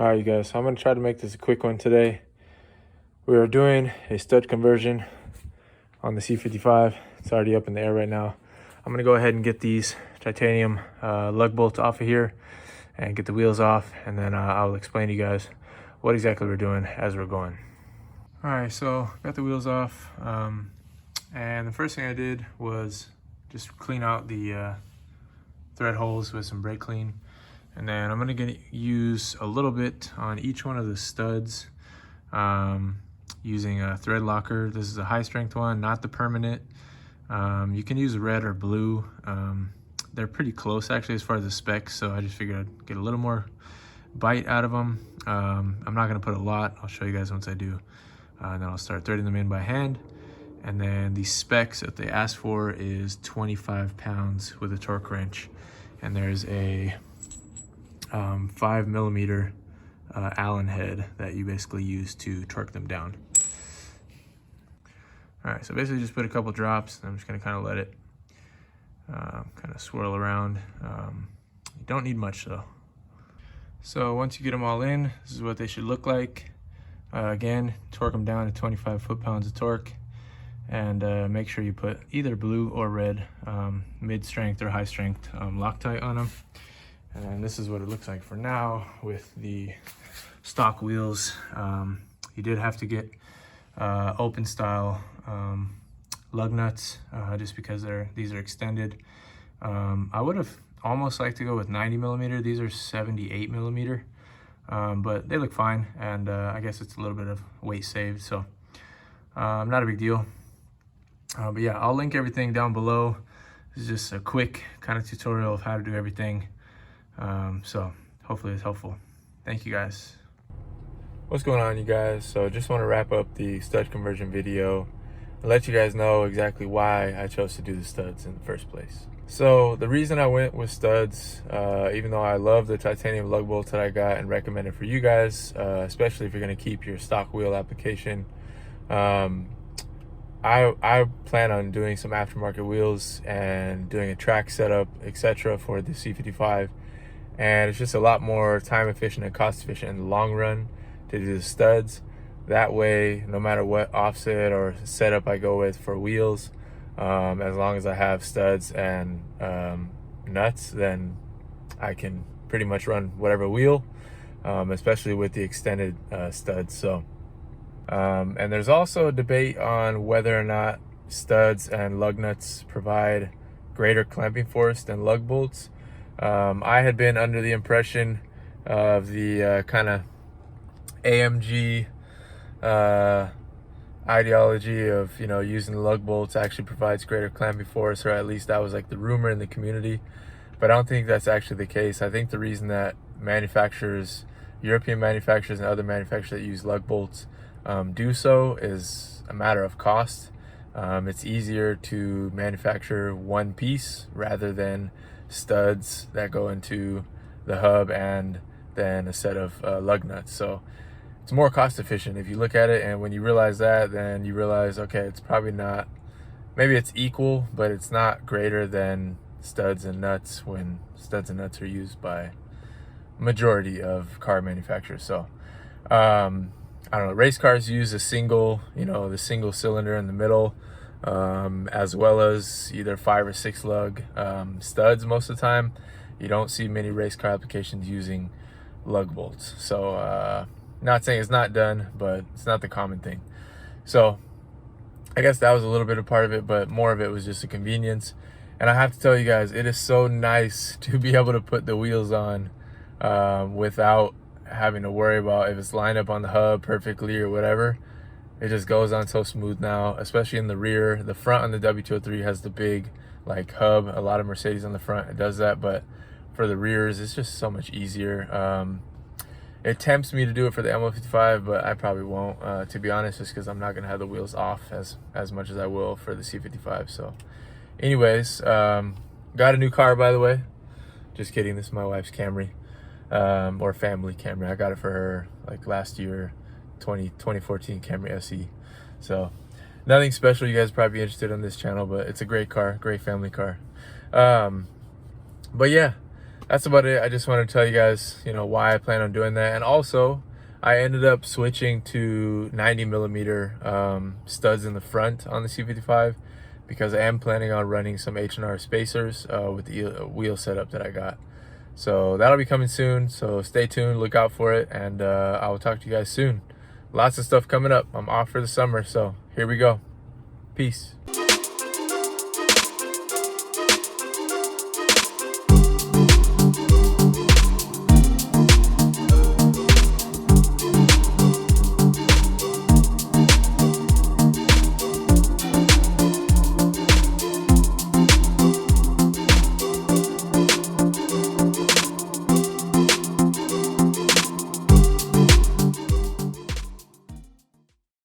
All right, you guys, so I'm going to try to make this a quick one today. We are doing a stud conversion on the C55. It's already up in the air right now. I'm going to go ahead and get these titanium lug bolts off of here and get the wheels off, and then I'll explain to you guys what exactly we're doing as we're going. All right, so got the wheels off, and the first thing I did was just clean out the thread holes with some brake clean. And then I'm gonna use a little bit on each one of the studs using a thread locker. This is a high strength one, not the permanent. You can use red or blue. They're pretty close actually as far as the specs, so I just figured I'd get a little more bite out of them. I'm not gonna put a lot. I'll show you guys once I do. Then I'll start threading them in by hand. And then the specs that they asked for is 25 pounds with a torque wrench. And there's a 5mm Allen head that you basically use to torque them down. All right, so basically just put a couple drops, and I'm just gonna kind of let it kind of swirl around. You don't need much though. So once you get them all in, this is what they should look like. Again, torque them down to 25 foot-pounds of torque, and make sure you put either blue or red mid-strength or high-strength Loctite on them. And this is what it looks like for now with the stock wheels. You did have to get open style lug nuts just because these are extended. I would have almost liked to go with 90mm. These are 78mm, but they look fine, and I guess it's a little bit of weight saved, so not a big deal. But yeah, I'll link everything down below. This is just a quick kind of tutorial of how to do everything. So hopefully it's helpful. Thank you guys. What's going on, you guys? So just want to wrap up the stud conversion video and let you guys know exactly why I chose to do the studs in the first place. So the reason I went with studs, even though I love the titanium lug bolts that I got and recommended for you guys, especially if you're going to keep your stock wheel application, I plan on doing some aftermarket wheels and doing a track setup, etc. for the C55. And it's just a lot more time efficient and cost efficient in the long run to do the studs. That way, no matter what offset or setup I go with for wheels, as long as I have studs and nuts, then I can pretty much run whatever wheel, especially with the extended studs. So, and there's also a debate on whether or not studs and lug nuts provide greater clamping force than lug bolts. I had been under the impression of the kind of AMG ideology of, you know, using the lug bolts actually provides greater clamping force, or at least that was like the rumor in the community. But I don't think that's actually the case. I think the reason that manufacturers, European manufacturers and other manufacturers that use lug bolts do so is a matter of cost. It's easier to manufacture one piece rather than studs that go into the hub and then a set of lug nuts. So it's more cost efficient if you look at it, and when you realize that, then you realize, okay, it's probably not, maybe it's equal, but it's not greater than studs and nuts when studs and nuts are used by majority of car manufacturers. So I don't know, race cars use a single, you know, the single cylinder in the middle, as well as either 5 or 6 lug studs most of the time. You don't see many race car applications using lug bolts. So not saying it's not done, but it's not the common thing. So I guess that was a little bit of part of it, but more of it was just a convenience. And I have to tell you guys, it is so nice to be able to put the wheels on without having to worry about if it's lined up on the hub perfectly or whatever. It just goes on so smooth now, especially in the rear. The front on the W203 has the big like hub. A lot of Mercedes on the front, it does that, but for the rears, it's just so much easier. It tempts me to do it for the M155, but I probably won't, to be honest, just because I'm not gonna have the wheels off as much as I will for the C55. So anyways, got a new car, by the way. Just kidding, this is my wife's Camry, or family Camry. I got it for her like last year, 2014 Camry SE. So nothing special. You guys probably be interested on this channel, but it's a great car, great family car. But yeah, that's about it. I just wanted to tell you guys, you know, why I plan on doing that. And also, I ended up switching to 90 millimeter studs in the front on the C55 because I am planning on running some H&R spacers with the wheel setup that I got. So that'll be coming soon. So stay tuned, look out for it, and I will talk to you guys soon. Lots of stuff coming up. I'm off for the summer, so here we go. Peace.